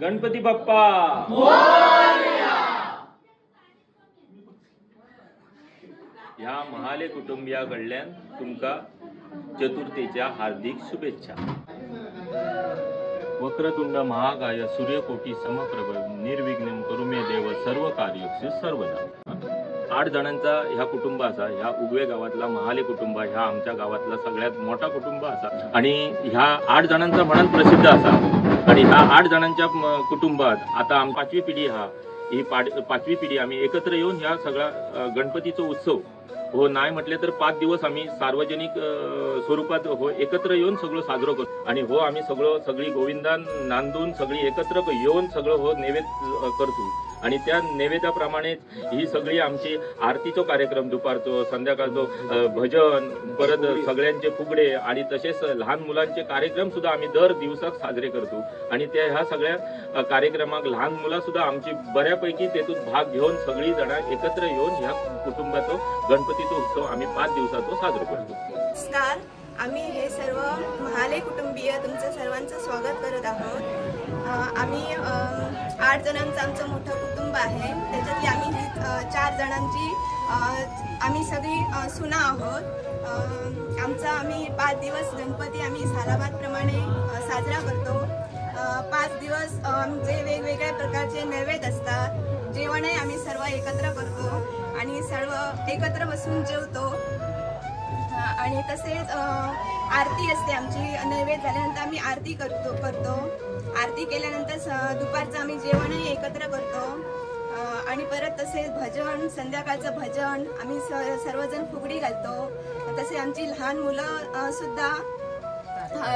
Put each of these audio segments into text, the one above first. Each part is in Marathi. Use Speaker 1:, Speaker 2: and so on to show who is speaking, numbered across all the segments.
Speaker 1: गणपती बाप्पा ह्या महाले कुटुंबियाकडल्यान तुमका चतुर्थीच्या हार्दिक शुभेच्छा। वक्रतुंड महाकाय सूर्यकोटी समप्रभ निर्विघ्नं करुमे देव सर्व कार्यक्षु सर्वदा। 8 जणांचा ह्या कुटुंब असा। ह्या उगवे गावातला महाले कुटुंब ह्या आमच्या गावातला सगळ्यात मोठा कुटुंब असा आणि ह्या 8 जणांचा म्हणून प्रसिद्ध असा। आणि ह्या 8 जणांच्या कुटुंबात आता पाचवी पिढी ही पाचवी पिढी आम्ही एकत्र येऊन ह्या सगळा गणपतीचा उत्सव हो नाही म्हटले तर 5 दिवस आम्ही सार्वजनिक स्वरूपात हो एकत्र येऊन सगळं साजरं करतो। आणि हो आम्ही सगळी गोविंदान नांदून सगळी एकत्र येऊन सगळं हो नैवेद्य करतो। आणि त्या नैवेद्याप्रमाणे ही सगळी आमची आरतीचा कार्यक्रम दुपारचो संध्याकाळचो भजन परत सगळ्यांचे फुगडे आणि तसेच लहान मुलांचे कार्यक्रम सुद्धा आम्ही दर दिवसाक साजरे करतो। आणि त्या ह्या सगळ्या कार्यक्रमाक लहान मुलं सुद्धा आमची बऱ्यापैकी तेतून भाग घेऊन सगळी जण एकत्र येऊन ह्या कुटुंबाचा गणपतीचा उत्सव आम्ही 5 दिवसाचा साजरा करतो।
Speaker 2: नमस्कार, आम्ही हे सर्व महाले कुटुंबीय तुमचं सर्वांचं स्वागत करत आहोत। आम्ही 8 जणांचं आमचं मोठं कुटुंब आहे। त्याच्यातली आम्ही 4 जणांची आम्ही सगळी सुना आहोत। आम्ही 5 दिवस गणपती आम्ही सालाबादप्रमाणे साजरा करतो। 5 दिवस जे वेगवेगळ्या प्रकारचे नैवेद्य असतात जेवणही आम्ही सर्व एकत्र करतो आणि सर्व एकत्र बसून जेवतो। आणि तसेच आरती असते आमची। नैवेद्य झाल्यानंतर आम्ही आरती करतो। आरती केल्यानंतर दुपारचं आम्ही जेवणही एकत्र करतो। आणि परत तसेच भजन संध्याकाळचं भजन आम्ही सर्वजण फुगडी घालतो। तसे आमची लहान मुलं सुद्धा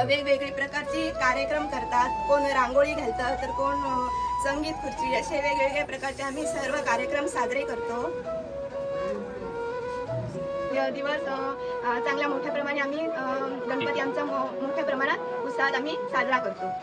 Speaker 2: वेगवेगळे प्रकारचे कार्यक्रम करतात। कोण रांगोळी घालतात तर कोण संगीत खुर्ची असे वेगवेगळ्या प्रकारचे आम्ही सर्व कार्यक्रम साजरे करतो। दिवस चांगल्या मोठ्या प्रमाणे आम्ही गणपती आमचा मोठ्या प्रमाणात उत्साहात आम्ही साजरा करतो।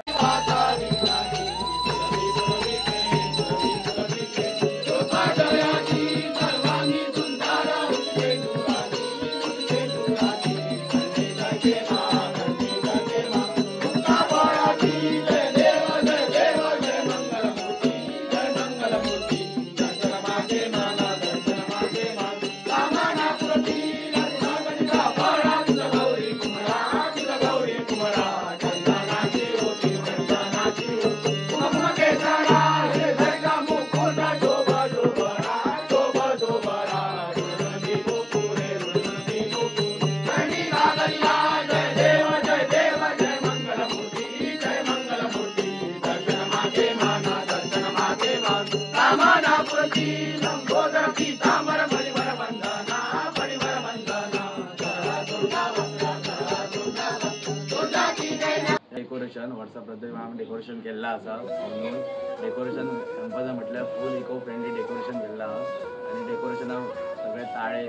Speaker 3: डेकोरेशन वर्षाबद्दल आम्ही डेकोरेशन केला असा। म्हणून डेकोरेशन गणपती म्हटल्यार फुल इको फ्रेंडली डेकोरेशन केला। आणि डेकोरेशनाक सगळे ताळे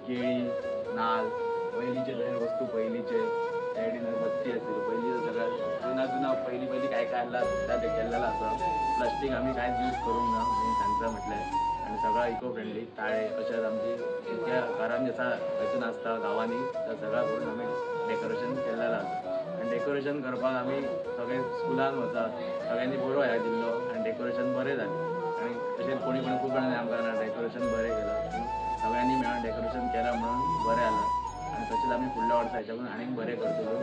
Speaker 3: केळी नाल पयलीचे सगळे वस्तू पयलीचे सायडीन बत्ती असतील पयलीचे सगळ्या जुना पहिली काय आला त्या केलेला असा। प्लास्टिक आम्ही कांयच यूज करूंक ना म्हणून सांगता म्हटल्यार। आणि सगळा इको फ्रेंडली ताळे अशेंच आमची त्या घरान जसा हेतून आसता गांवांनी त्या सगळा करून आम्ही डेकोरेशन केलेला असा। आणि डेकोरेशन करपाक आम्ही सगळे स्कुलान वतात सगळ्यांनी बरो ह्या दिल्लो आणि डेकोरेशन बरें जालें। आणि तशेंच कोणी खूब जाणांनी आमकां डेकोरेशन बरें केलं सगळ्यांनी मेळून डेकोरेशन केलं म्हणून बरें जालां। आणि तशेंच आमी फुडल्या वर्सा हेच्याकून आनीक बरें करतलो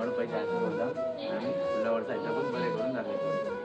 Speaker 3: गणपतीच्या आशिर्वादान आमी फुडल्या वर्सा हेच्याकून बरें करून दाखयतलो।